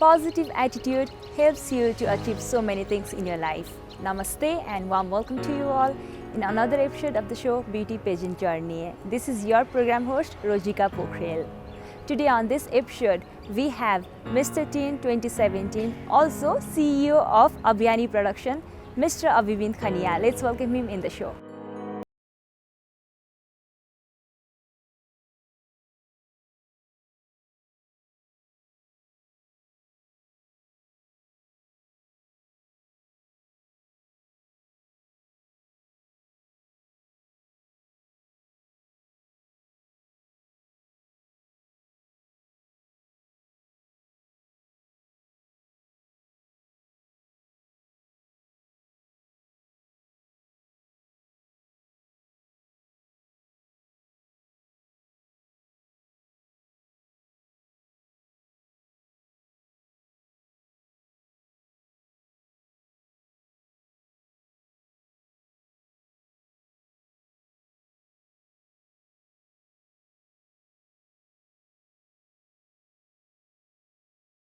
positive attitude helps you to achieve so many things in your life. Namaste and warm welcome to you all in another episode of the show Beauty Pageant Journey. This is your program host Rojika Pokhrel. Today on this episode we have Mr. Teen 2017, also CEO of Abhyani Production, Mr. Abibind Khania. Let's welcome him in the show.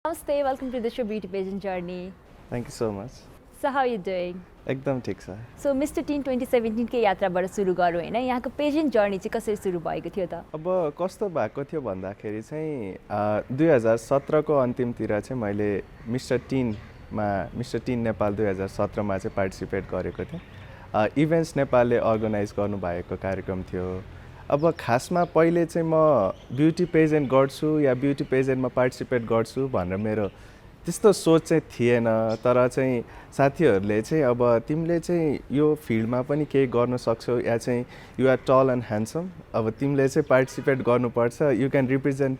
Namaste, welcome to the show Beauty Pageant Journey. Thank you so much. So how are you doing? एकदम ठिक छ. So Mr. Teen 2017 के यात्राबाट सुरु गरौँ हैन. यहाँको pageant journey चाहिँ कसरी सुरु भएको थियो त? अब कस्तो भएको थियो भन्दाखेरि चाहिँ 2017 को अन्तिमतिर चाहिँ मैले मिस्टर टिन नेपाल 2017 मा चाहिँ पार्टिसिपेट गरेको थिएँ. इभेन्ट्स नेपालले अर्गनाइज गर्नुभएको कार्यक्रम थियो. अब खासमा पहिले चाहिँ म ब्युटी पेजेन्ट गर्छु या ब्युटी पेजेन्टमा पार्टिसिपेट गर्छु भनेर मेरो त्यस्तो सोच चाहिँ थिएन. तर चाहिँ साथीहरूले चाहिँ अब तिमीले चाहिँ यो फिल्डमा पनि केही गर्न सक्छौ या चाहिँ you are tall and handsome, अब तिमीले चाहिँ पार्टिसिपेट गर्नुपर्छ, you can represent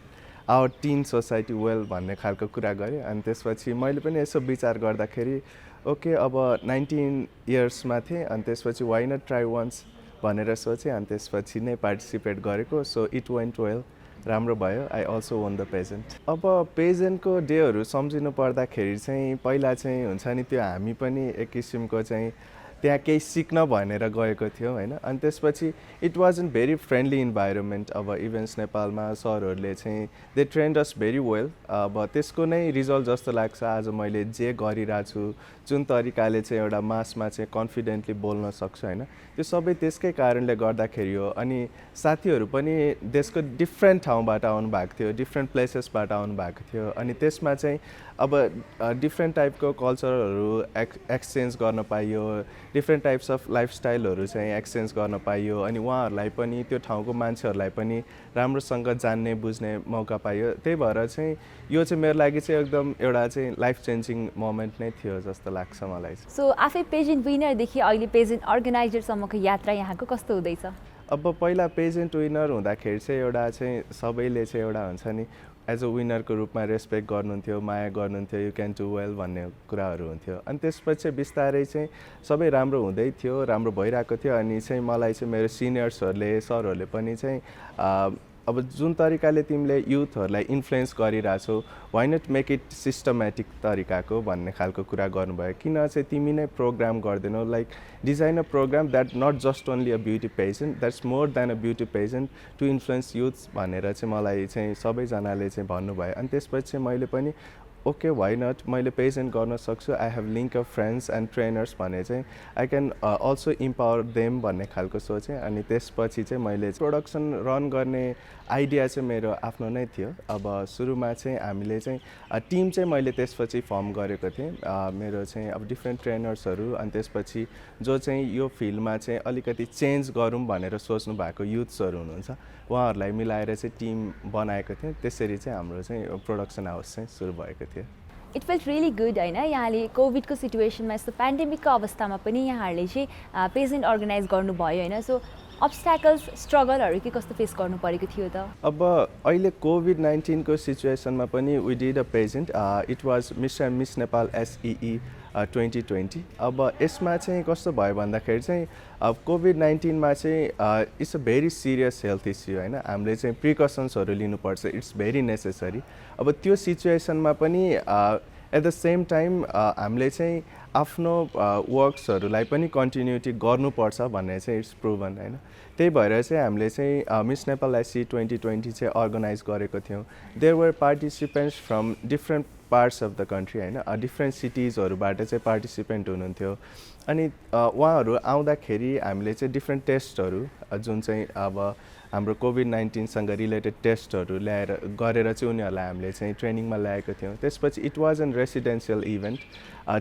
our teen society well भन्ने खालको कुरा गरेँ. अनि त्यसपछि मैले पनि यसो विचार गर्दाखेरि ओके अब 19 इयर्समा थिएँ. अनि त्यसपछि वाइ नट ट्राई वन्स भनेर सोचेँ. अनि त्यसपछि नै पार्टिसिपेट गरेको. सो इट वेन्ट वेल, राम्रो भयो. I also won the pageant. अब पेजेन्टको डेहरू सम्झिनु पर्दाखेरि चाहिँ पहिला चाहिँ हुन्छ नि त्यो हामी पनि एक किसिमको चाहिँ त्यहाँ केही सिक्न भनेर गएको थियौँ होइन. अनि त्यसपछि it wasn't very friendly environment. अब इभेन्ट्स नेपालमा सरहरूले चाहिँ they trained us very well. अब त्यसको नै रिजल्ट जस्तो लाग्छ आज मैले जे गरिरहेको छु, जुन तरिकाले चाहिँ एउटा मासमा चाहिँ कन्फिडेन्टली बोल्न सक्छु होइन, त्यो सबै त्यसकै कारणले गर्दाखेरि हो. अनि साथीहरू पनि देशको डिफ्रेन्ट ठाउँबाट आउनुभएको थियो, डिफ्रेन्ट प्लेसेसबाट आउनुभएको थियो. अनि त्यसमा चाहिँ अब डिफ्रेन्ट टाइपको कल्चरहरू एक्सचेन्ज गर्न पाइयो, डिफ्रेन्ट टाइप्स अफ लाइफस्टाइलहरू चाहिँ एक्सचेन्ज गर्न पाइयो. अनि उहाँहरूलाई पनि त्यो ठाउँको मान्छेहरूलाई पनि राम्रोसँग जान्ने बुझ्ने मौका पाइयो. त्यही भएर चाहिँ यो चाहिँ मेरो लागि चाहिँ एकदम एउटा चाहिँ लाइफ चेन्जिङ मोमेन्ट नै थियो जस्तो लाग्छ मलाई. सो आफै पेजेन्ट विनरदेखि अहिले पेजेन्ट अर्गनाइजरसम्मको यात्रा यहाँको कस्तो हुँदैछ? अब पहिला पेजेन्ट विनर हुँदाखेरि चाहिँ एउटा चाहिँ सबैले चाहिँ एउटा हुन्छ नि एज अ विनरको रूपमा रेस्पेक्ट गर्नुहुन्थ्यो, माया गर्नुहुन्थ्यो, यु क्यान डु वेल भन्ने कुराहरू हुन्थ्यो. अनि त्यसपछि बिस्तारै चाहिँ सबै राम्रो हुँदै थियो, राम्रो भइरहेको थियो. अनि चाहिँ मलाई चाहिँ मेरो सिनियर्सहरूले सरहरूले पनि चाहिँ अब जुन तरिकाले तिमीले युथहरूलाई इन्फ्लुएन्स गरिरहेछौ, why not make it systematic तरिकाको भन्ने खालको कुरा गर्नुभयो. किन चाहिँ तिमी नै प्रोग्राम गर्दैनौ, like design a programme that not just only a beauty pageant, that's more than a beauty pageant to influence youths भनेर चाहिँ मलाई चाहिँ सबैजनाले चाहिँ भन्नुभयो. अनि त्यसपछि चाहिँ मैले पनि ओके वाइ नट, मैले पेजेन्ट गर्न सक्छु, I have link of friends and trainers भने चाहिँ I can also empower them भन्ने खालको सोचेँ. अनि त्यसपछि चाहिँ मैले प्रोडक्सन रन गर्ने आइडिया चाहिँ मेरो आफ्नो नै थियो. अब सुरुमा चाहिँ हामीले चाहिँ टिम चाहिँ मैले त्यसपछि फर्म गरेको थिएँ, मेरो चाहिँ अब डिफ्रेन्ट ट्रेनर्सहरू. अनि त्यसपछि जो चाहिँ यो फिल्डमा चाहिँ अलिकति चेन्ज गरौँ भनेर सोच्नु भएको युथ्सहरू हुनुहुन्छ, उहाँहरूलाई मिलाएर चाहिँ टिम बनाएको थिएँ. त्यसरी चाहिँ हाम्रो चाहिँ प्रोडक्सन हाउस चाहिँ सुरु भएको थियो. इट फेल्ट रियली गुड होइन. यहाँले कोभिडको सिचुएसनमा यस्तो पेन्डेमिकको अवस्थामा पनि यहाँहरूले चाहिँ पेजेन्ट अर्गनाइज गर्नुभयो होइन. सो अब्स्ट्याकल्स, स्ट्रगलहरू के कस्तो फेस गर्नु परेको थियो त? अब अहिले कोभिड-19 को सिचुएसनमा पनि we did a pageant. It was mister and miss Nepal SEE 2020. अब यसमा चाहिँ कस्तो भयो भन्दाखेरि चाहिँ अब कोभिड-19मा चाहिँ it's a very serious health issue होइन. हामीले चाहिँ प्रिकसन्सहरू लिनुपर्छ, इट्स भेरी नेसेसरी. अब त्यो सिचुएसनमा पनि एट द सेम टाइम हामीले चाहिँ आफ्नो वर्क्सहरूलाई पनि कन्टिन्युटी गर्नुपर्छ भन्ने चाहिँ इट्स प्रुभन होइन। त्यही भएर चाहिँ हामीले चाहिँ मिस नेपाल एससी 2020 चाहिँ अर्गनाइज गरेको थियौँ। There were participants from different parts of the country होइन, डिफ्रेन्ट सिटिजहरूबाट चाहिँ पार्टिसिपेन्ट हुनुहुन्थ्यो। अनि उहाँहरू आउँदाखेरि हामीले चाहिँ डिफ्रेन्ट टेस्टहरू जुन चाहिँ अब हाम्रो कोभिड-19सँग रिलेटेड टेस्टहरू ल्याएर गरेर चाहिँ उनीहरूलाई हामीले चाहिँ ट्रेनिङमा ल्याएको थियौँ। त्यसपछि it was an residential event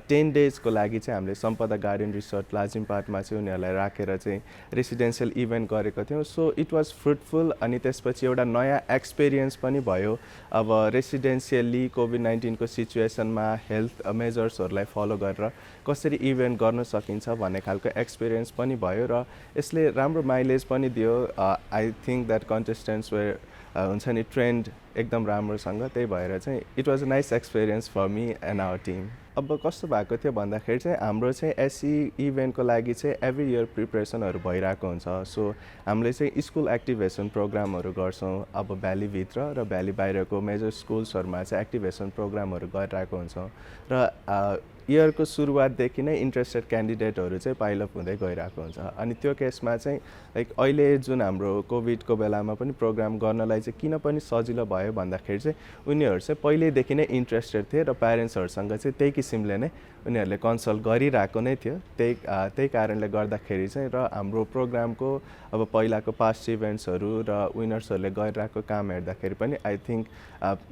10 डेजको लागि चाहिँ हामीले सम्पदा गार्डन रिसोर्ट लाजिमपाटमा चाहिँ उनीहरूलाई राखेर चाहिँ रेसिडेन्सियल इभेन्ट गरेको थियौँ। So it was fruitful. अनि त्यसपछि एउटा नयाँ एक्सपिरियन्स पनि भयो। अब रेसिडेन्सियली कोभिड-19को सिचुएसनमा हेल्थ मेजर्सहरूलाई फलो गरेर कसरी इभेन्ट गर्न सकिन्छ भन्ने खालको एक्सपिरियन्स पनि भयो र यसले राम्रो माइलेज पनि दियो। I think that contestants were हुन्छ नि ट्रेन्ड एकदम राम्रोसँग। त्यही भएर चाहिँ it was a nice experience for me and our team. अब कस्तो भएको थियो भन्दाखेरि चाहिँ हाम्रो चाहिँ एससी इभेन्टको लागि चाहिँ एभ्री इयर प्रिपरेसनहरू भइरहेको हुन्छ। सो हामीले चाहिँ स्कुल एक्टिभेसन प्रोग्रामहरू गर्छौँ। अब भ्यालीभित्र र भ्याली बाहिरको मेजर स्कुल्सहरूमा चाहिँ एक्टिभेसन प्रोग्रामहरू गरिरहेको हुन्छौँ र इयरको सुरुवातदेखि नै इन्ट्रेस्टेड क्यान्डिडेटहरू चाहिँ पाइलअप हुँदै गइरहेको हुन्छ। अनि त्यो केसमा चाहिँ लाइक अहिले जुन हाम्रो कोभिडको बेलामा पनि प्रोग्राम गर्नलाई चाहिँ किन पनि सजिलो भयो भन्दाखेरि चाहिँ उनीहरू चाहिँ पहिल्यैदेखि नै इन्ट्रेस्टेड थिए र प्यारेन्ट्सहरूसँग चाहिँ त्यही किसिमले नै उनीहरूले कन्सल्ट गरिरहेको नै थियो। त्यही कारणले गर्दाखेरि चाहिँ र हाम्रो प्रोग्रामको अब पहिलाको पास्ट इभेन्ट्सहरू र विनर्सहरूले गरिरहेको काम हेर्दाखेरि पनि I think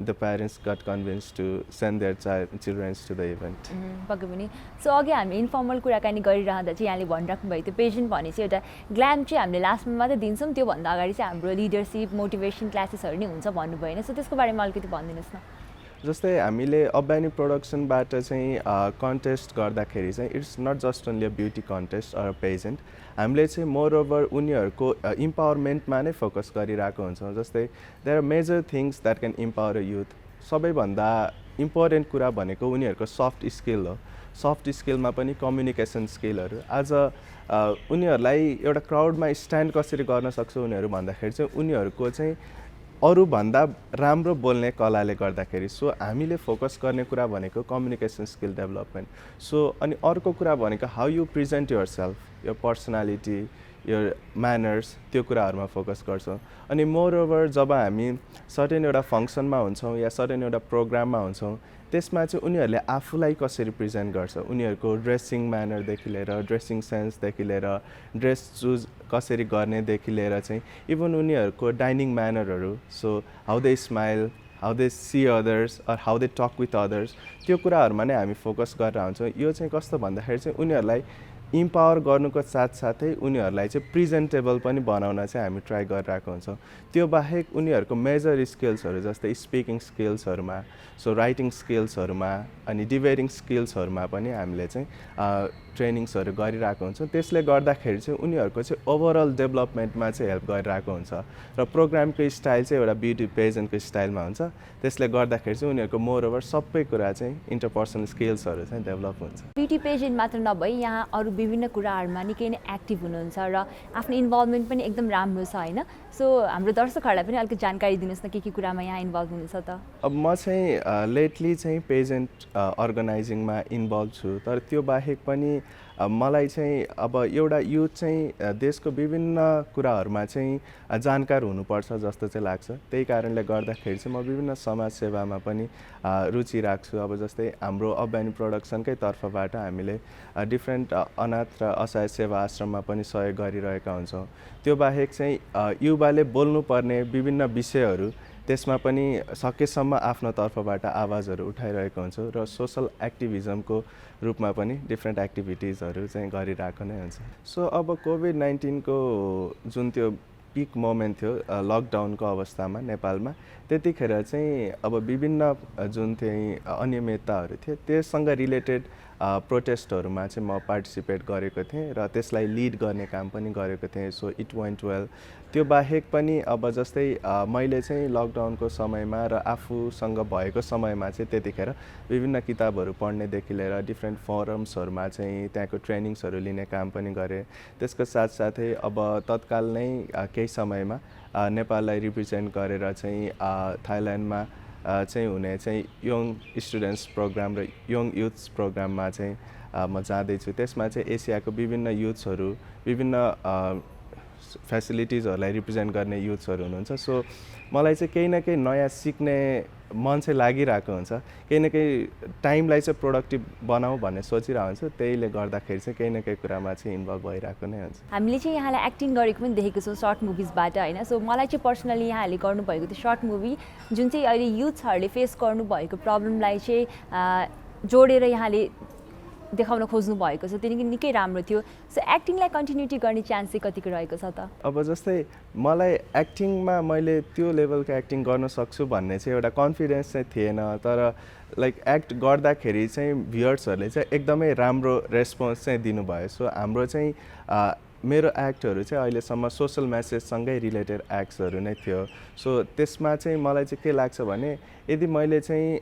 the parents got convinced to send their childrens to the event. पक्कै पनि। सो अघि हामी इन्फर्मल कुराकानी गरिरहँदा चाहिँ यहाँले भनिराख्नु भएको थियो पेजेन्ट भने चाहिँ एउटा ग्ल्याम चाहिँ हामीले लास्टमा मात्रै दिन्छौँ, त्योभन्दा अगाडि चाहिँ हाम्रो लिडरसिप मोटिभेसन क्लासेसहरू नै हुन्छ भन्नुभयो होइन। सो त्यसको बारेमा अलिकति भनिदिनुहोस् न। जस्तै हामीले अब्बानी प्रोडक्सनबाट चाहिँ कन्टेस्ट गर्दाखेरि चाहिँ it's not just only a beauty contest or pageant. हामीले चाहिँ मोर ओभर उनीहरूको इम्पावरमेन्टमा नै फोकस गरिरहेको हुन्छौँ। जस्तै there are major things that can empower a youth. सबैभन्दा इम्पोर्टेन्ट कुरा भनेको उनीहरूको सफ्ट स्किल हो। सफ्ट स्किलमा पनि कम्युनिकेसन स्किलहरू। आज उनीहरूलाई एउटा क्राउडमा स्ट्यान्ड कसरी गर्न सक्छ उनीहरू भन्दाखेरि चाहिँ उनीहरूको चाहिँ अरूभन्दा राम्रो बोल्ने कलाले गर्दाखेरि। सो हामीले फोकस गर्ने कुरा भनेको कम्युनिकेसन स्किल डेभलपमेन्ट। सो अनि अर्को कुरा भनेको how you present yourself, यो पर्सनालिटी, यो म्यानर्स, त्यो कुराहरूमा फोकस गर्छौँ। अनि मोर ओभर जब हामी सर्टेन एउटा फङ्सनमा हुन्छौँ या सर्टेन एउटा प्रोग्राममा हुन्छौँ त्यसमा चाहिँ उनीहरूले आफूलाई कसरी प्रेजेन्ट गर्छ, उनीहरूको ड्रेसिङ म्यानरदेखि लिएर ड्रेसिङ सेन्सदेखि लिएर ड्रेस चुज कसरी गर्नेदेखि लिएर चाहिँ इभन उनीहरूको डाइनिङ म्यानरहरू, so how they smile, how they see others or how they talk with others, त्यो कुराहरूमा नै हामी फोकस गरेर हुन्छौँ। यो चाहिँ कस्तो भन्दाखेरि चाहिँ उनीहरूलाई इम्पावर गर्नुको साथसाथै उनीहरूलाई चाहिँ प्रेजेन्टेबल पनि बनाउन चाहिँ हामी ट्राई गरिरहेको हुन्छौँ। त्यो बाहेक उनीहरूको मेजर स्किल्सहरू जस्तै स्पिकिङ स्किल्सहरूमा, सो राइटिङ स्किल्सहरूमा अनि डिबेटिङ स्किल्सहरूमा पनि हामीले चाहिँ ट्रेनिङ्सहरू गरिरहेको हुन्छौँ। त्यसले गर्दाखेरि चाहिँ उनीहरूको चाहिँ ओभरअल डेभलपमेन्टमा चाहिँ हेल्प गरिरहेको हुन्छ र प्रोग्रामको स्टाइल चाहिँ एउटा ब्युटी पेजेन्टको स्टाइलमा हुन्छ। त्यसले गर्दाखेरि चाहिँ उनीहरूको मोर ओभर सबै कुरा चाहिँ इन्टरपर्सनल स्किल्सहरू चाहिँ डेभलप हुन्छ। ब्युटी पेजेन्ट मात्र नभई यहाँ अरू विभिन्न कुराहरूमा निकै नै एक्टिभ हुनुहुन्छ र आफ्नो इन्भल्भमेन्ट पनि एकदम राम्रो छ होइन। सो हाम्रो दर्शकहरूलाई पनि अलिकति जानकारी दिनुहोस् न के कुरामा यहाँ इन्भल्भ हुनुहुन्छ त। अब म चाहिँ लेटली चाहिँ पेजेन्ट अर्गनाइजिङमा इन्भल्भ छु। तर त्यो बाहेक पनि मलाई चाहिँ अब एउटा युथ चाहिँ देशको विभिन्न कुराहरूमा चाहिँ जानकार हुनुपर्छ जस्तो चाहिँ लाग्छ। त्यही कारणले गर्दाखेरि चाहिँ म विभिन्न समाज सेवामा पनि रुचि राख्छु। अब जस्तै हाम्रो अब्बानी प्रोडक्सनकै तर्फबाट हामीले डिफ्रेन्ट अनाथ र असहाय सेवा आश्रममा पनि सहयोग गरिरहेका हुन्छौँ। त्यो बाहेक चाहिँ युवाले बोल्नुपर्ने विभिन्न विषयहरू त्यसमा पनि सकेसम्म आफ्नो तर्फबाट आवाजहरू उठाइरहेको हुन्छौँ र सोसल एक्टिभिजमको रूपमा पनि डिफ्रेन्ट एक्टिभिटिजहरू चाहिँ गरिरहेको नै हुन्छ। सो अब कोभिड-19को जुन त्यो पिक मोमेन्ट थियो लकडाउनको अवस्थामा नेपालमा, त्यतिखेर चाहिँ अब विभिन्न जुन चाहिँ अनियमितताहरू थिए त्यससँग रिलेटेड प्रोटेस्टहरूमा चाहिँ म पार्टिसिपेट गरेको थिएँ र त्यसलाई लिड गर्ने काम पनि गरेको थिएँ। So it went well. त्यो बाहेक पनि अब जस्तै मैले चाहिँ लकडाउनको समयमा र आफूसँग भएको समयमा चाहिँ त्यतिखेर विभिन्न किताबहरू पढ्नेदेखि लिएर डिफ्रेन्ट फोरम्सहरूमा चाहिँ त्यहाँको ट्रेनिङ्सहरू लिने काम पनि गरेँ। त्यसको साथसाथै अब तत्काल नै केही समयमा नेपाललाई रिप्रेजेन्ट गरेर चाहिँ थाइल्यान्डमा चाहिँ हुने चाहिँ यङ स्टुडेन्ट्स प्रोग्राम र यङ युथ्स प्रोग्राममा चाहिँ म जाँदैछु। त्यसमा चाहिँ एसियाको विभिन्न युथ्सहरू, विभिन्न फेसिलिटिजहरूलाई रिप्रेजेन्ट गर्ने युथ्सहरू हुनुहुन्छ। सो मलाई चाहिँ केही न केही नयाँ सिक्ने मन चाहिँ लागिरहेको हुन्छ, केही न केही टाइमलाई चाहिँ प्रोडक्टिभ बनाऊ भन्ने सोचिरहेको हुन्छु। त्यहीले गर्दाखेरि चाहिँ केही न केही कुरामा चाहिँ इन्भल्भ भइरहेको नै हुन्छ। हामीले चाहिँ यहाँलाई एक्टिङ गरेको पनि देखेको छौँ सर्ट मुभिजबाट होइन। सो मलाई चाहिँ पर्सनली यहाँहरूले गर्नुभएको त्यो सर्ट मुभी जुन चाहिँ अहिले युथ्सहरूले फेस गर्नुभएको प्रब्लमलाई चाहिँ जोडेर यहाँले देखाउन खोज्नु भएको छ, त्यो निकै राम्रो थियो। सो एक्टिङलाई कन्टिन्युटी गर्ने चान्स चाहिँ कतिको रहेको छ त? अब जस्तै मलाई एक्टिङमा मैले त्यो लेभलको एक्टिङ गर्न सक्छु भन्ने चाहिँ एउटा कन्फिडेन्स चाहिँ थिएन, तर लाइक एक्ट गर्दाखेरि चाहिँ भ्युअर्सहरूले चाहिँ एकदमै राम्रो रेस्पोन्स चाहिँ दिनुभयो। सो हाम्रो चाहिँ मेरो एक्टहरू चाहिँ अहिलेसम्म सोसल मेसेजसँगै रिलेटेड एक्ट्सहरू नै थियो। सो त्यसमा चाहिँ मलाई चाहिँ के लाग्छ भने यदि मैले चाहिँ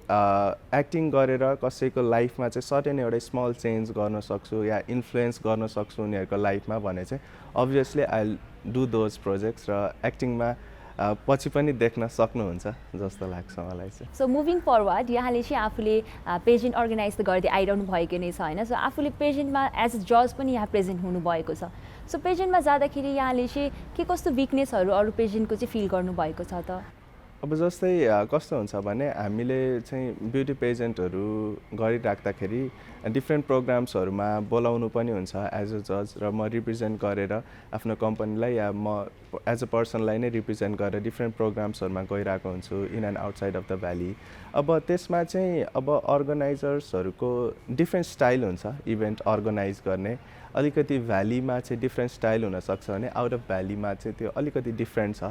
एक्टिङ गरेर कसैको लाइफमा चाहिँ सर्टेन एउटा स्मल चेन्ज गर्न सक्छु या इन्फ्लुएन्स गर्न सक्छु उनीहरूको लाइफमा भने चाहिँ obviously I do those projects र एक्टिङमा पछि पनि देख्न सक्नुहुन्छ जस्तो लाग्छ मलाई चाहिँ। सो मुभिङ फरवर्ड यहाँले चाहिँ आफूले पेजेन्ट अर्गनाइज त गर्दै आइरहनु भएको नै छ होइन। सो आफूले पेजेन्टमा एज अ जज पनि यहाँ प्रेजेन्ट हुनुभएको छ। सो पेजेन्टमा जाँदाखेरि यहाँले चाहिँ के कस्तो विकनेसहरू अरू पेजेन्टको चाहिँ फिल गर्नुभएको छ त? अब जस्तै कस्तो हुन्छ भने हामीले चाहिँ ब्युटी पेजेन्टहरू गरिराख्दाखेरि डिफ्रेन्ट प्रोग्राम्सहरूमा बोलाउनु पनि हुन्छ एज अ जज, र म रिप्रेजेन्ट गरेर आफ्नो कम्पनीलाई या म एज अ पर्सनलाई नै रिप्रेजेन्ट गरेर डिफ्रेन्ट प्रोग्राम्सहरूमा गइरहेको हुन्छु in and outside of the valley. अब त्यसमा चाहिँ अब अर्गनाइजर्सहरूको डिफ्रेन्ट स्टाइल हुन्छ इभेन्ट अर्गनाइज गर्ने। अलिकति भ्यालीमा चाहिँ डिफ्रेन्ट स्टाइल हुनसक्छ भने आउट अफ भ्यालीमा चाहिँ त्यो अलिकति डिफ्रेन्ट छ,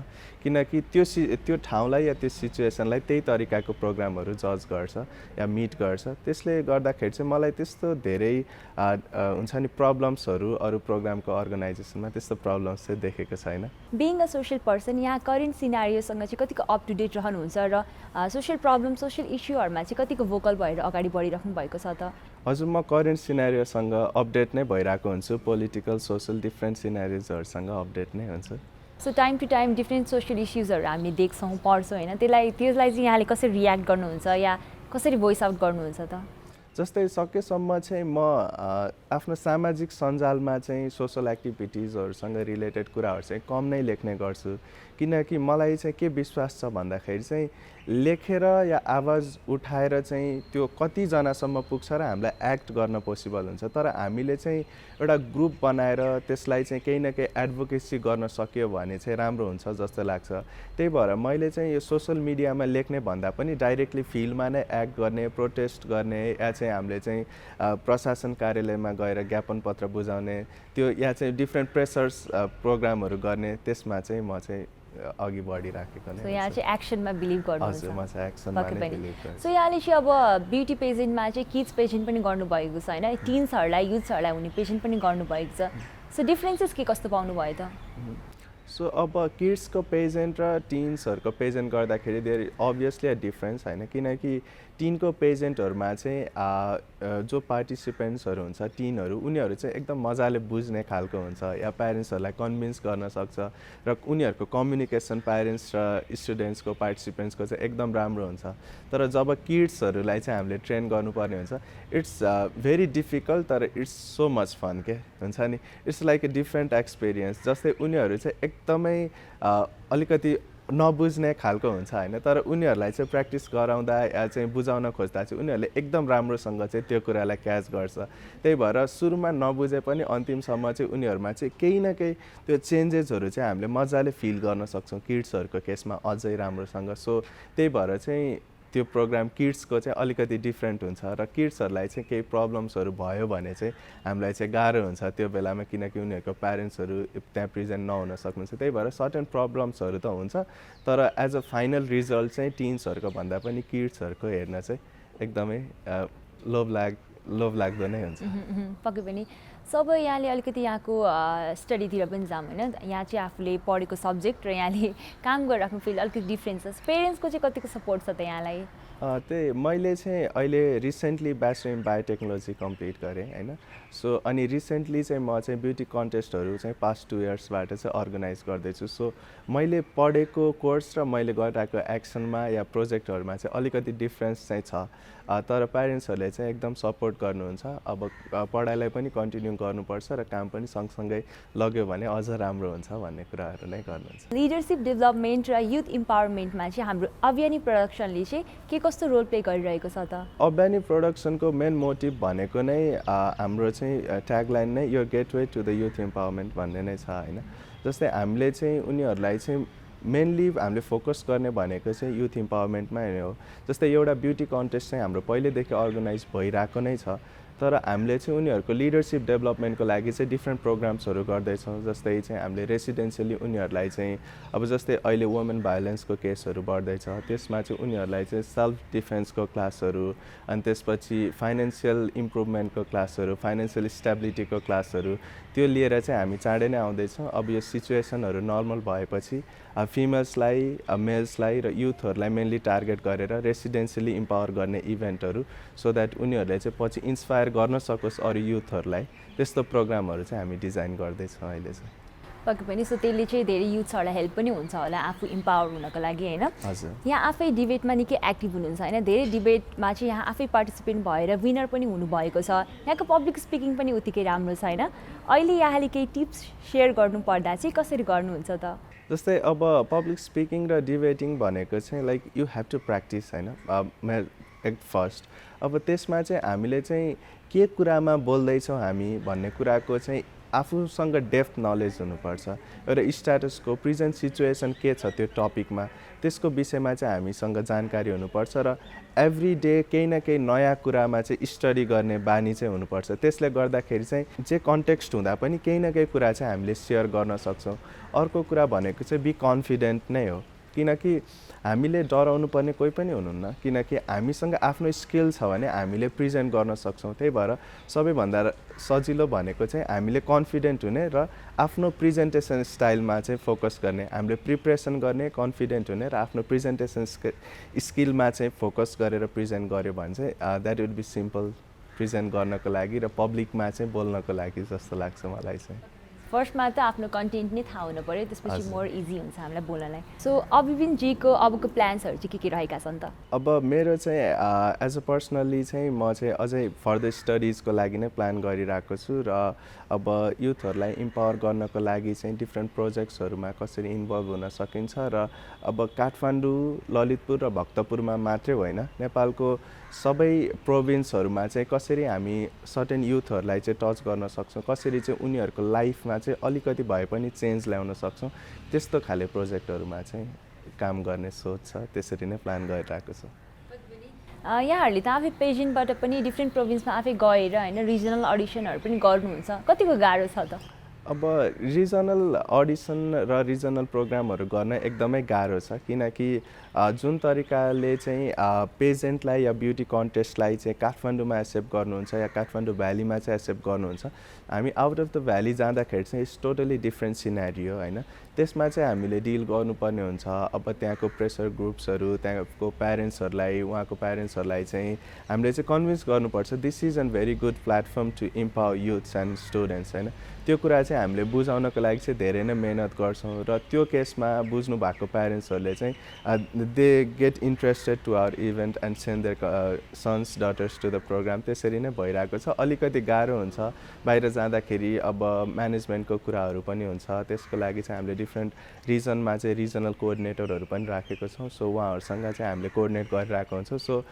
किनकि त्यो ठाउँलाई या त्यो सिचुएसनलाई त्यही तरिकाको प्रोग्रामहरू जज गर्छ या मिट गर्छ। त्यसले गर्दाखेरि चाहिँ मलाई त्यस्तो धेरै हुन्छ नि प्रब्लम्सहरू अरू प्रोग्रामको अर्गनाइजेसनमा त्यस्तो प्रब्लम्स चाहिँ देखेको छैन। बिइङ अ सोसल पर्सन यहाँ करेन्ट सिनारियोसँग चाहिँ कतिको अप टु डेट रहनुहुन्छ र सोसल प्रब्लम सोसल इस्युहरूमा चाहिँ कतिको भोकल भएर अगाडि बढिराख्नु भएको छ त? हजुर, म करेन्ट सिनारियोसँग अपडेट नै भइरहेको हुन्छु, पोलिटिकल सोसल डिफ्रेन्ट सिनारियोजहरूसँग अपडेट नै हुन्छ। So time to time different social इस्युजहरू हामी देख्छौँ पढ्छौँ होइन, त्यसलाई चाहिँ यहाँले कसरी रियाक्ट गर्नुहुन्छ या कसरी भोइस आउट गर्नुहुन्छ त? जस्तै सकेसम्म चाहिँ म आफ्नो सामाजिक सञ्जालमा चाहिँ सोसल एक्टिभिटिजहरूसँग रिलेटेड कुराहरू चाहिँ कम नै लेख्ने गर्छु, किनकि मलाई चाहिँ के विश्वास छ भन्दाखेरि चाहिँ लेखेर या आवाज उठाएर चाहिँ त्यो कतिजनासम्म पुग्छ र हामीलाई एक्ट गर्न पोसिबल हुन्छ। तर हामीले चाहिँ एउटा ग्रुप बनाएर त्यसलाई चाहिँ केही न केही एडभोकेसी गर्न सक्यो भने चाहिँ राम्रो हुन्छ जस्तो लाग्छ। त्यही भएर मैले चाहिँ यो सोसल मिडियामा लेख्ने भन्दा पनि डाइरेक्टली फिल्डमा नै एक्ट गर्ने, प्रोटेस्ट गर्ने या चाहिँ हामीले चाहिँ प्रशासन कार्यालयमा गएर ज्ञापन पत्र बुझाउने त्यो या चाहिँ डिफ्रेन्ट प्रेसर्स प्रोग्रामहरू गर्ने, त्यसमा चाहिँ म चाहिँ अघि बढिराखेको नै। सो यहाँ चाहिँ एक्सनमा बिलिभ गर्नुहुन्छ? हजुर, म चाहिँ एक्सनमा नै बिलिभ गर्छु। सो यहाँले चाहिँ अब ब्युटी पेजेन्टमा चाहिँ किड्स पेजेन्ट पनि गर्नुभएको छ होइन, टिन्सहरूलाई युथ्सहरूलाई हुने पेजेन्ट पनि गर्नुभएको छ। सो डिफ्रेन्सेस के कस्तो पाउनुभयो त? सो अब किड्सको पेजेन्ट र टिन्सहरूको पेजेन्ट गर्दाखेरि देयर अभियसली अ डिफ्रेन्स होइन, किनकि टिनको पेजेन्टहरूमा चाहिँ जो पार्टिसिपेन्ट्सहरू हुन्छ टिनहरू उनीहरू चाहिँ एकदम मजाले बुझ्ने खालको हुन्छ या प्यारेन्ट्सहरूलाई कन्भिन्स गर्न सक्छ र उनीहरूको कम्युनिकेसन प्यारेन्ट्स र स्टुडेन्ट्सको पार्टिसिपेन्ट्सको चाहिँ एकदम राम्रो हुन्छ। तर जब किड्सहरूलाई चाहिँ हामीले ट्रेन गर्नुपर्ने हुन्छ इट्स भेरी डिफिकल्ट, तर इट्स सो मच फन के हुन्छ नि। It's like a different experience. जस्तै उनीहरू चाहिँ एकदमै अलिकति नबुझ्ने खालको हुन्छ होइन, तर उनीहरूलाई चाहिँ प्र्याक्टिस गराउँदा या चाहिँ बुझाउन खोज्दा चाहिँ उनीहरूले एकदम राम्रोसँग चाहिँ त्यो कुरालाई क्याच गर्छ। त्यही भएर सुरुमा नबुझे पनि अन्तिमसम्म चाहिँ उनीहरूमा चाहिँ केही न केही त्यो चेन्जेसहरू चाहिँ हामीले मजाले फिल गर्न सक्छौँ किड्सहरूको केसमा अझै राम्रोसँग। सो त्यही भएर चाहिँ त्यो प्रोग्राम किड्सको चाहिँ अलिकति डिफ्रेन्ट हुन्छ र किड्सहरूलाई चाहिँ केही प्रब्लम्सहरू भयो भने चाहिँ हामीलाई चाहिँ गाह्रो हुन्छ त्यो बेलामा, किनकि उनीहरूको प्यारेन्ट्सहरू त्यहाँ प्रेजेन्ट नहुन सक्नुहुन्छ। त्यही भएर सर्टेन प्रब्लम्सहरू त हुन्छ, तर एज अ फाइनल रिजल्ट चाहिँ टिन्सहरूको भन्दा पनि किड्सहरूको हेर्न चाहिँ एकदमै लोभलाग्दो नै हुन्छ। पक्कै पनि। सब यहाँले अलिकति यहाँको स्टडीतिर पनि जाऊँ होइन, यहाँ चाहिँ आफूले पढेको सब्जेक्ट र यहाँले काम गरिराख्नु फिल्ड अलिकति डिफ्रेन्स छ। पेरेन्ट्सको चाहिँ कतिको सपोर्ट छ त यहाँलाई? त्यही मैले चाहिँ अहिले recently bachelor in biotechnology complete गरेँ होइन। सो अनि रिसेन्टली चाहिँ म चाहिँ ब्युटी कन्टेस्टहरू चाहिँ पास्ट 2 इयर्सबाट चाहिँ अर्गनाइज गर्दैछु। सो मैले पढेको कोर्स र मैले गरिरहेको एक्सनमा या प्रोजेक्टहरूमा चाहिँ अलिकति डिफ्रेन्स चाहिँ छ। तर प्यारेन्ट्सहरूले चाहिँ एकदम सपोर्ट गर्नुहुन्छ। अब पढाइलाई पनि कन्टिन्यू गर्नुपर्छ र काम पनि सँगसँगै लग्यो भने अझ राम्रो हुन्छ भन्ने कुराहरू नै गर्नुहुन्छ। लिडरसिप डेभलपमेन्ट र युथ इम्पावरमेन्टमा चाहिँ हाम्रो अभियानी प्रोडक्सनले चाहिँ के कस्तो रोल प्ले गरिरहेको छ त? अभियानी प्रोडक्सनको मेन मोटिभ भनेको नै हाम्रो चाहिँ ट्यागलाइन नै यो gateway to the youth empowerment भन्ने नै छ होइन। जस्तै हामीले चाहिँ उनीहरूलाई चाहिँ मेनली हामीले फोकस गर्ने भनेको चाहिँ युथ इम्पावरमेन्टमा नै हो। जस्तै एउटा ब्युटी कन्टेस्ट चाहिँ हाम्रो पहिलेदेखि अर्गनाइज भइरहेको नै छ, तर हामीले चाहिँ उनीहरूको लिडरसिप डेभलपमेन्टको लागि चाहिँ डिफ्रेन्ट प्रोग्राम्सहरू गर्दैछौँ। जस्तै चाहिँ हामीले रेसिडेन्सियली उनीहरूलाई चाहिँ अब जस्तै अहिले वुमेन भायोलेन्सको केसहरू बढ्दैछ, त्यसमा चाहिँ उनीहरूलाई चाहिँ सेल्फ डिफेन्सको क्लासहरू, अनि त्यसपछि फाइनेन्सियल इम्प्रुभमेन्टको क्लासहरू, फाइनेन्सियल स्टेबिलिटीको क्लासहरू त्यो लिएर चाहिँ हामी चाँडै नै आउँदैछौँ। अब यो सिचुएसनहरू नर्मल भएपछि फिमेल्सलाई, मेल्सलाई र युथहरूलाई मेनली टार्गेट गरेर रेसिडेन्सियली इम्पावर गर्ने इभेन्टहरू, सो द्याट उनीहरूले चाहिँ पछि इन्सपायर गर्न सकोस् अरू युथहरूलाई, त्यस्तो प्रोग्रामहरू चाहिँ हामी डिजाइन गर्दैछौँ अहिले चाहिँ। पक्कै पनि। सो त्यसले चाहिँ धेरै युथ्सहरूलाई हेल्प पनि हुन्छ होला आफू इम्पावर हुनको लागि होइन। हजुर। यहाँ आफै डिबेटमा निकै एक्टिभ हुनुहुन्छ होइन, धेरै डिबेटमा चाहिँ यहाँ आफै पार्टिसिपेन्ट भएर विनर पनि हुनुभएको छ। यहाँको पब्लिक स्पिकिङ पनि उत्तिकै राम्रो छ होइन। अहिले यहाँले केही टिप्स सेयर गर्नुपर्दा चाहिँ कसरी गर्नुहुन्छ त? जस्तै अब पब्लिक स्पिकिङ र डिबेटिङ भनेको चाहिँ like you have to practise होइन एट फर्स्ट। अब त्यसमा चाहिँ हामीले चाहिँ के कुरामा बोल्दैछौँ हामी भन्ने कुराको चाहिँ आफूसँग डेप्थ नलेज हुनुपर्छ। एउटा स्ट्याटसको प्रेजेन्ट सिचुएसन के छ त्यो टपिकमा, त्यसको विषयमा चाहिँ हामीसँग जानकारी हुनुपर्छ र एभ्री डे केही न केही नयाँ कुरामा चाहिँ स्टडी गर्ने बानी चाहिँ हुनुपर्छ। त्यसले गर्दाखेरि चाहिँ जे कन्टेक्स्ट हुँदा पनि केही न केही कुरा चाहिँ हामीले सेयर गर्न सक्छौँ। अर्को कुरा भनेको चाहिँ बी कन्फिडेन्ट नै हो, किनकि हामीले डराउनु पर्ने कोही पनि हुनुहुन्न, किनकि हामीसँग आफ्नो स्किल छ भने हामीले प्रेजेन्ट गर्न सक्छौँ। त्यही भएर सबैभन्दा सजिलो भनेको चाहिँ हामीले कन्फिडेन्ट हुने र आफ्नो प्रेजेन्टेसन स्टाइलमा चाहिँ फोकस गर्ने, हामीले प्रिपरेसन गर्ने, कन्फिडेन्ट हुने र आफ्नो प्रेजेन्टेसन स्किलमा चाहिँ फोकस गरेर प्रेजेन्ट गऱ्यो भने चाहिँ that would be simple present गर्नको लागि र पब्लिकमा चाहिँ बोल्नको लागि जस्तो लाग्छ मलाई चाहिँ। फर्स्टमा त आफ्नो कन्टेन्ट नै थाहा हुनु पऱ्यो, त्यसपछि मोर इजी हुन्छ हामीलाई बोल्नलाई। सो अभिविनजीको अबको प्लान्सहरू चाहिँ के रहेका छन् त? अब मेरो चाहिँ एज अ पर्सनल्ली चाहिँ म चाहिँ अझै फर्दर स्टडिजको लागि नै प्लान गरिरहेको छु र अब युथहरूलाई इम्पावर गर्नको लागि चाहिँ डिफ्रेन्ट प्रोजेक्ट्सहरूमा कसरी इन्भल्भ हुन सकिन्छ र अब काठमाडौँ, ललितपुर र भक्तपुरमा मात्रै होइन, नेपालको सबै प्रोभिन्सहरूमा चाहिँ कसरी हामी सर्टेन युथहरूलाई चाहिँ टच गर्न सक्छौँ, कसरी चाहिँ उनीहरूको लाइफमा चाहिँ अलिकति भए पनि चेन्ज ल्याउन सक्छौँ, त्यस्तो खाले प्रोजेक्टहरूमा चाहिँ काम गर्ने सोच छ। त्यसरी नै प्लान गरिरहेको छु। यहाँहरूले त आफै पेजेन्टबाट पनि डिफ्रेन्ट प्रोभिन्समा आफै गएर होइन रिजनल अडिसनहरू पनि गर्नुहुन्छ, कतिको गाह्रो छ त? अब रिजनल अडिसन र रिजनल प्रोग्रामहरू गर्न एकदमै गाह्रो छ, किनकि जुन तरिकाले चाहिँ पेजेन्टलाई या ब्युटी कन्टेस्टलाई चाहिँ काठमाडौँमा एक्सेप्ट गर्नुहुन्छ या काठमाडौँ भ्यालीमा चाहिँ एक्सेप्ट गर्नुहुन्छ, हामी आउट अफ द भ्याली जाँदाखेरि चाहिँ इट्स टोटली डिफ्रेन्ट सिनेरियो होइन। त्यसमा चाहिँ हामीले डिल गर्नुपर्ने हुन्छ। अब त्यहाँको प्रेसर ग्रुप्सहरू, त्यहाँको प्यारेन्ट्सहरूलाई, उहाँको प्यारेन्ट्सहरूलाई चाहिँ हामीले चाहिँ कन्भिन्स गर्नुपर्छ this is an very good platform to empower youths and students होइन। त्यो कुरा चाहिँ हामीले बुझाउनको लागि चाहिँ धेरै नै मेहनत गर्छौँ र त्यो केसमा बुझ्नु भएको प्यारेन्ट्सहरूले चाहिँ they get interested to our event and send their sons daughters to the programme. त्यसरी नै भइरहेको छ। अलिकति गाह्रो हुन्छ बाहिर जाँदाखेरि, अब म्यानेजमेन्टको कुराहरू पनि हुन्छ, त्यसको लागि चाहिँ हामीले डिफ्रेन्ट रिजनमा चाहिँ रिजनल कोअर्डिनेटरहरू पनि राखेको छौँ। सो उहाँहरूसँग चाहिँ हामीले कोअर्डिनेट गरिरहेको हुन्छौँ। सो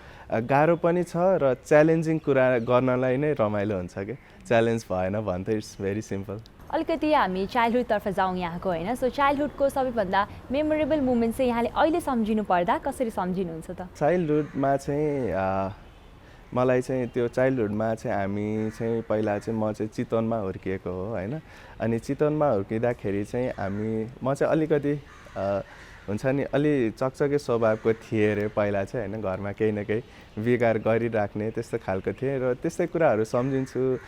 गाह्रो पनि छ र च्यालेन्जिङ कुरा गर्नलाई नै रमाइलो हुन्छ कि, च्यालेन्ज भएन भने त इट्स भेरी सिम्पल। अलिकति हामी चाइल्डहुडतर्फ जाउँ यहाँको होइन। सो चाइल्डहुडको सबैभन्दा मेमोरेबल मोमेन्ट चाहिँ यहाँले अहिले सम्झिनु पर्दा कसरी सम्झिनुहुन्छ त? चाइल्डहुडमा चाहिँ मलाई चाहिँ त्यो चाइल्डहुडमा चाहिँ हामी चाहिँ पहिला चाहिँ म चाहिँ चितवनमा हुर्किएको हो होइन। अनि चितवनमा हुर्किँदाखेरि चाहिँ म चाहिँ अलिकति हुन्छ नि अलि चकचके स्वभावको थिएँ अरे पहिला चाहिँ होइन, घरमा केही न केही बिगार गरिराख्ने त्यस्तो खालको थिएँ र त्यस्तै कुराहरू सम्झिन्छु।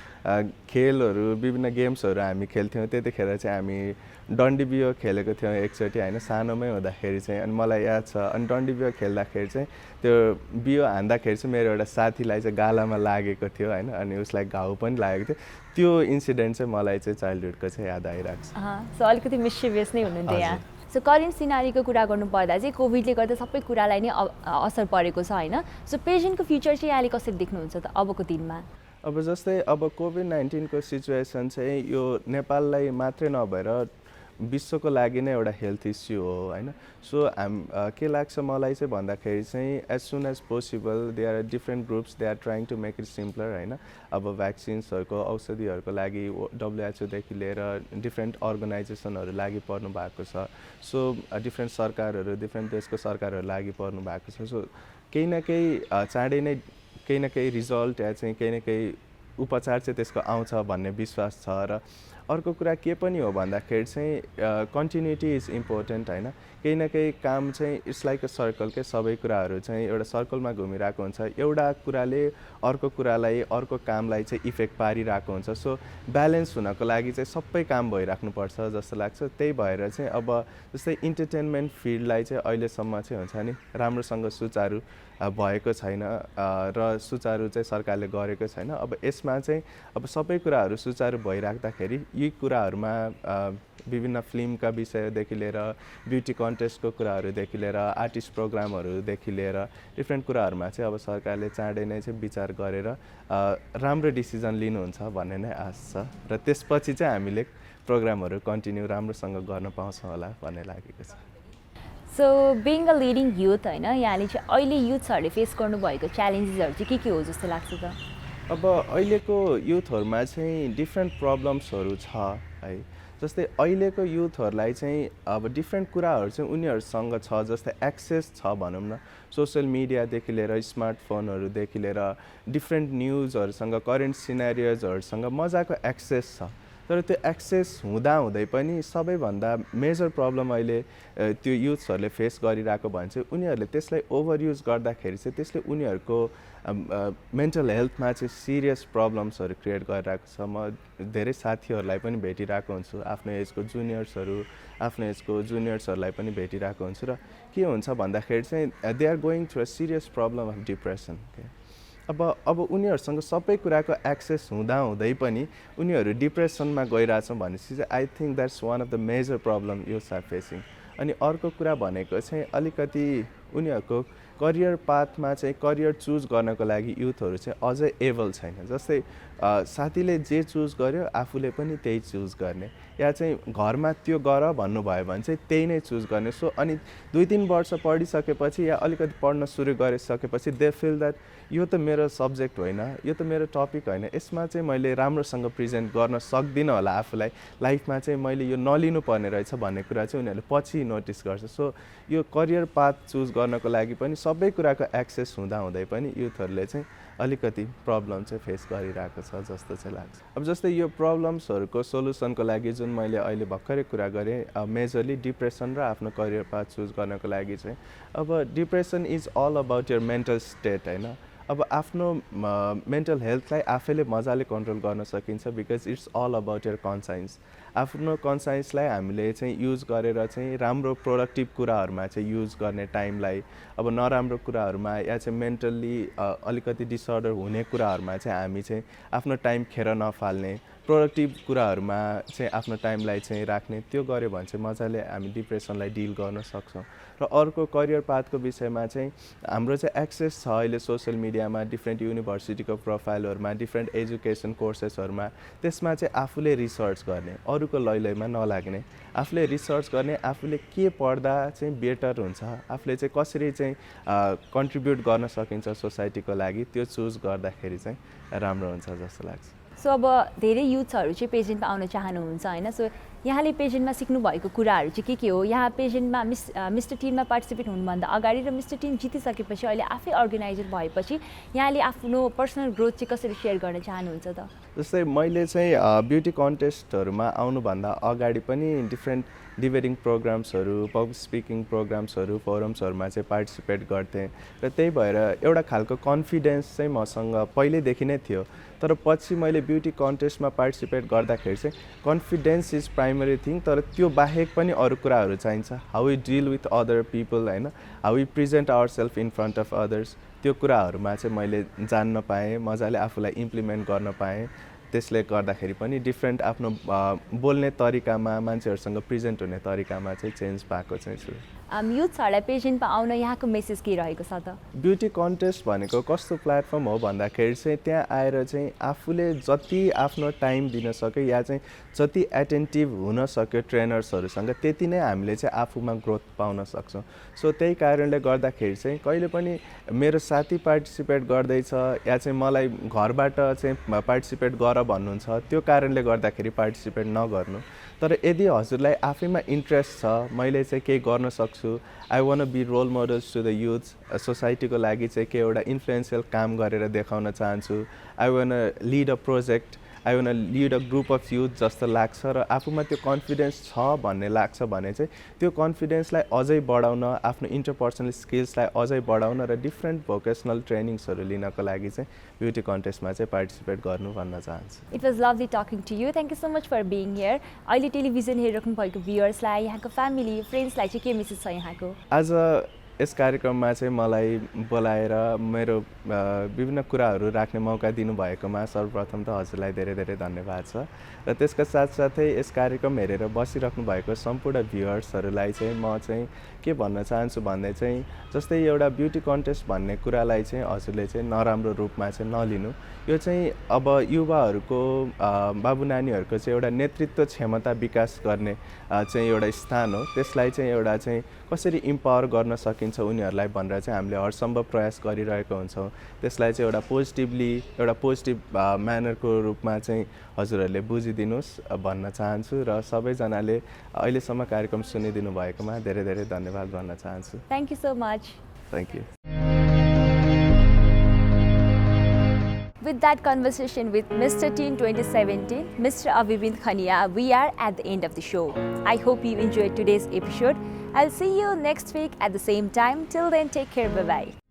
खेलहरू विभिन्न गेम्सहरू हामी खेल्थ्यौँ, त्यतिखेर चाहिँ हामी डन्डी बियो खेलेको थियौँ एकचोटि होइन, सानोमै हुँदाखेरि चाहिँ। अनि मलाई याद छ, अनि डन्डी बियो खेल्दाखेरि चाहिँ त्यो बियो हान्दाखेरि चाहिँ मेरो एउटा साथीलाई चाहिँ गालामा लागेको थियो होइन, अनि उसलाई घाउ पनि लागेको थियो। त्यो इन्सिडेन्ट चाहिँ मलाई चाहिँ चाइल्डहुडको चाहिँ याद आइरहेको छ। सो अलिकति मिस्चिभियस नै हुनुहुन्थ्यो यहाँ। सो करेन्ट सिनारीको कुरा गर्नुपर्दा चाहिँ कोभिडले गर्दा सबै कुरालाई नै असर परेको छ होइन। सो पेजेन्टको फ्युचर चाहिँ यहाँले कसरी देख्नुहुन्छ त अबको दिनमा? अब जस्तै अब कोभिड-19को सिचुएसन चाहिँ यो नेपाललाई मात्रै नभएर विश्वको लागि नै एउटा हेल्थ इस्यु हो होइन। सो के लाग्छ मलाई चाहिँ भन्दाखेरि चाहिँ as soon as possible they are different groups, they are trying to make it simpler होइन। अब भ्याक्सिन्सहरूको औषधिहरूको लागि WHO देखि लिएर डिफ्रेन्ट अर्गनाइजेसनहरू लागि पर्नु भएको छ। सो डिफ्रेन्ट सरकारहरू, डिफ्रेन्ट देशको सरकारहरू लागि पर्नु भएको छ। सो केही न केही चाँडै नै केही न केही रिजल्ट या चाहिँ केही न केही उपचार चाहिँ त्यसको आउँछ भन्ने विश्वास छ। र अर्को कुरा के पनि हो भन्दाखेरि चाहिँ कन्टिन्युटी इज इम्पोर्टेन्ट होइन। केही न केही काम चाहिँ इट्स लाइक अ सर्कल के, सबै कुराहरू चाहिँ एउटा सर्कलमा घुमिरहेको हुन्छ। एउटा कुराले अर्को कुरालाई, अर्को कामलाई चाहिँ इफेक्ट पारिरहेको हुन्छ। सो ब्यालेन्स हुनको लागि चाहिँ सबै काम भइराख्नुपर्छ जस्तो लाग्छ। त्यही भएर चाहिँ अब जस्तै इन्टरटेनमेन्ट फिल्डलाई चाहिँ अहिलेसम्म चाहिँ हुन्छ नि राम्रोसँग सुचारू भएको छैन र सुचारू चाहिँ सरकारले गरेको छैन। अब यसमा चाहिँ अब सबै कुराहरू सुचारू भइराख्दाखेरि यी कुराहरूमा विभिन्न फिल्मका विषयदेखि लिएर ब्युटी कन्टेस्टको कुराहरूदेखि लिएर आर्टिस्ट प्रोग्रामहरूदेखि लिएर डिफ्रेन्ट कुराहरूमा चाहिँ अब सरकारले चाँडै नै चाहिँ विचार गरेर राम्रो डिसिजन लिनुहुन्छ भन्ने नै आश छ। र त्यसपछि चाहिँ हामीले प्रोग्रामहरू कन्टिन्यू राम्रोसँग गर्न पाउँछौँ होला भन्ने लागेको छ। So being a leading youth होइन, यहाँले चाहिँ अहिले युथ्सहरूले फेस गर्नुभएको च्यालेन्जेसहरू चाहिँ के हो जस्तो लाग्छ त? अब अहिलेको युथहरूमा चाहिँ डिफ्रेन्ट प्रब्लम्सहरू छ है। जस्तै अहिलेको युथहरूलाई चाहिँ अब डिफ्रेन्ट कुराहरू चाहिँ उनीहरूसँग छ, जस्तै एक्सेस छ भनौँ न, सोसियल मिडियादेखि लिएर स्मार्टफोनहरूदेखि लिएर डिफ्रेन्ट न्युजहरूसँग, करेन्ट सिनेरियोजहरूसँग मजाको एक्सेस छ। तर त्यो एक्सेस हुँदाहुँदै पनि सबैभन्दा मेजर प्रब्लम अहिले त्यो युथ्सहरूले फेस गरिरहेको भने चाहिँ उनीहरूले त्यसलाई ओभर युज गर्दाखेरि चाहिँ त्यसले उनीहरूको मेन्टल हेल्थमा चाहिँ सिरियस प्रब्लम्सहरू क्रिएट गरिरहेको छ। म धेरै साथीहरूलाई पनि भेटिरहेको हुन्छु, आफ्नो एजको जुनियर्सहरूलाई पनि भेटिरहेको हुन्छु। र के हुन्छ भन्दाखेरि चाहिँ they are going through a serious problem of depression. अब उनीहरूसँग सबै कुराको एक्सेस हुँदाहुँदै पनि उनीहरू डिप्रेसनमा गइरहेछन् भनेपछि चाहिँ I think that's one of the major problem youths are facing. अनि अर्को कुरा भनेको चाहिँ अलिकति उनीहरूको करियर पाथमा चाहिँ करियर चुज गर्नको लागि युथहरू चाहिँ अझै एबल छैन। जस्तै साथीले जे चुज गर्यो आफूले पनि त्यही चुज गर्ने, या चाहिँ घरमा त्यो गर भन्नुभयो भने चाहिँ त्यही नै चुज गर्ने। सो अनि 2-3 वर्ष पढिसकेपछि या अलिकति पढ्न सुरु गरिसकेपछि दे फिल द्याट यो त मेरो सब्जेक्ट होइन, यो त मेरो टपिक होइन, यसमा चाहिँ मैले राम्रोसँग प्रेजेन्ट गर्न सक्दिनँ होला, आफूलाई लाइफमा चाहिँ मैले यो नलिनु पर्ने रहेछ भन्ने कुरा चाहिँ उनीहरूले पछि नोटिस गर्छ। सो यो करियर पाथ चुज गर्नको लागि पनि सबै कुराको एक्सेस हुँदाहुँदै पनि युथहरूले चाहिँ अलिकति प्रब्लम चाहिँ फेस गरिरहेको छ जस्तो चाहिँ लाग्छ। अब जस्तै यो प्रब्लम्सहरूको सोल्युसनको लागि जुन मैले अहिले भर्खरै कुरा गरेँ, मेजरली डिप्रेसन र आफ्नो करियर पाथ चुज गर्नको लागि चाहिँ अब depression is all about your mental state होइन। अब आफ्नो मेन्टल हेल्थलाई आफैले मजाले कन्ट्रोल गर्न सकिन्छ, because it's all about your conscience. आफ्नो कन्साइन्सलाई हामीले चाहिँ युज गरेर चाहिँ राम्रो प्रोडक्टिभ कुराहरूमा चाहिँ युज गर्ने टाइमलाई, अब नराम्रो कुराहरूमा या चाहिँ मेन्टल्ली अलिकति डिसअर्डर हुने कुराहरूमा चाहिँ हामी चाहिँ आफ्नो टाइम खेर नफाल्ने, प्रोडक्टिभ कुराहरूमा चाहिँ आफ्नो टाइमलाई चाहिँ राख्ने, त्यो गऱ्यो भने चाहिँ मजाले हामी डिप्रेसनलाई डिल गर्न सक्छौँ। र अर्को करियर पाथको विषयमा चाहिँ हाम्रो चाहिँ एक्सेस छ अहिले सोसियल मिडियामा, डिफ्रेन्ट युनिभर्सिटीको प्रोफाइलहरूमा, डिफ्रेन्ट एजुकेसन कोर्सेसहरूमा। त्यसमा चाहिँ आफूले रिसर्च गर्ने, अरूको लैलैमा नलाग्ने, आफूले रिसर्च गर्ने, आफूले के पढ्दा चाहिँ बेटर हुन्छ, आफूले चाहिँ कसरी चाहिँ कन्ट्रिब्युट गर्न सकिन्छ सोसाइटीको लागि, त्यो चुज गर्दाखेरि चाहिँ राम्रो हुन्छ जस्तो लाग्छ। सो अब धेरै युथ्सहरू चाहिँ पेजेन्टमा आउन चाहनुहुन्छ होइन। सो यहाँले पेजेन्टमा सिक्नुभएको कुराहरू चाहिँ के हो? यहाँ पेजेन्टमा मिस्टर टिनमा पार्टिसिपेट हुनुभन्दा अगाडि र मिस्टर टिन जितिसकेपछि अहिले आफै अर्गनाइजर भएपछि यहाँले आफ्नो पर्सनल ग्रोथ चाहिँ कसरी सेयर गर्न चाहनुहुन्छ त? जस्तै मैले चाहिँ ब्युटी कन्टेस्टहरूमा आउनुभन्दा अगाडि पनि डिफ्रेन्ट डिबेटिङ प्रोग्राम्सहरू, पब्लिक स्पिकिङ प्रोग्राम्सहरू, फोरम्सहरूमा चाहिँ पार्टिसिपेट गर्थेँ र त्यही भएर एउटा खालको कन्फिडेन्स चाहिँ मसँग पहिल्यैदेखि नै थियो। तर पछि मैले ब्युटी कन्टेस्टमा पार्टिसिपेट गर्दाखेरि चाहिँ कन्फिडेन्स इज प्राइमरी थिङ, तर त्यो बाहेक पनि अरू कुराहरू चाहिन्छ। How we deal with other people, होइन, how we present our self in front of others, त्यो कुराहरूमा चाहिँ मैले जान्न पाएँ, मजाले आफूलाई इम्प्लिमेन्ट गर्न पाएँ। त्यसले गर्दाखेरि पनि डिफ्रेन्ट आफ्नो बोल्ने तरिकामा, मान्छेहरूसँग प्रेजेन्ट हुने तरिकामा चाहिँ चेन्ज भएको चाहिँ छु। युथ्सहरूलाई पेजेन्टमा आउन यहाँको मेसेज के रहेको छ त? ब्युटी कन्टेस्ट भनेको कस्तो प्लेटफर्म हो भन्दाखेरि चाहिँ त्यहाँ आएर चाहिँ आफूले जति आफ्नो टाइम दिन सक्यो या चाहिँ जति एटेन्टिभ हुन सक्यो ट्रेनर्सहरूसँग, त्यति नै हामीले चाहिँ आफूमा ग्रोथ पाउन सक्छौँ। सो त्यही कारणले गर्दाखेरि चाहिँ कहिले पनि मेरो साथी पार्टिसिपेट गर्दैछ या चाहिँ मलाई घरबाट चाहिँ पार्टिसिपेट गर भन्नुहुन्छ, त्यो कारणले गर्दाखेरि पार्टिसिपेट नगर्नु। तर यदि हजुरलाई आफैमा इन्ट्रेस्ट छ, मैले चाहिँ केही गर्न सक्छु, I want be role models to the youth, सोसाइटीको लागि चाहिँ केही एउटा इन्फ्लुएन्सियल काम गरेर देखाउन चाहन्छु, I want lead a project, I want lead a group of youth जस्तो लाग्छ र आफूमा त्यो कन्फिडेन्स छ भन्ने लाग्छ भने चाहिँ त्यो कन्फिडेन्सलाई अझै बढाउन, आफ्नो इन्टरपर्सनल स्किल्सलाई अझै बढाउन र डिफ्रेन्ट भोकेसनल ट्रेनिङ्सहरू लिनको लागि चाहिँ ब्युटी कन्टेस्टमा चाहिँ पार्टिसिपेट गर्नु भन्न चाहन्छु। It was lovely talking to you, thank you so much for being here. अहिले टेलिभिजन हेरिराख्नु भएको भ्युअर्सलाई, यहाँको फ्यामिली फ्रेन्ड्सलाई चाहिँ के मेसेज छ यहाँको? आज यस कार्यक्रममा चाहिँ मलाई बोलाएर मेरो विभिन्न कुराहरू राख्ने मौका दिनुभएकोमा सर्वप्रथम त हजुरलाई धेरै धेरै धन्यवाद छ र त्यसका साथसाथै यस कार्यक्रम हेरेर बसिराख्नु भएको सम्पूर्ण भ्युअर्सहरूलाई चाहिँ म चाहिँ के भन्न चाहन्छु भन्दै चाहिँ जस्तै एउटा ब्युटी कन्टेस्ट भन्ने कुरालाई चाहिँ हजुरले चाहिँ नराम्रो रूपमा चाहिँ नलिनु। यो चाहिँ अब युवाहरूको बाबु नानीहरूको चाहिँ एउटा नेतृत्व क्षमता विकास गर्ने चाहिँ एउटा स्थान हो। त्यसलाई चाहिँ एउटा चाहिँ कसरी इम्पावर गर्न सकिन्छ उनीहरूलाई भनेर चाहिँ हामीले हरसम्भव प्रयास गरिरहेको हुन्छौँ। त्यसलाई चाहिँ एउटा पोजिटिभ म्यानरको रूपमा चाहिँ हजुरहरूले बुझिदिनुहोस् भन्न चाहन्छु र सबैजनाले अहिलेसम्म कार्यक्रम सुनिदिनु भएकोमा धेरै धेरै धन्यवाद भन्न चाहन्छु। Thank you so much. Thank you. With that conversation with Mr. Teen 2017, Mr. Avibind Khania, we are at the end of the show. I hope you enjoyed today's episode. I'll see you next week at the same time. Till then, take care. Bye-bye.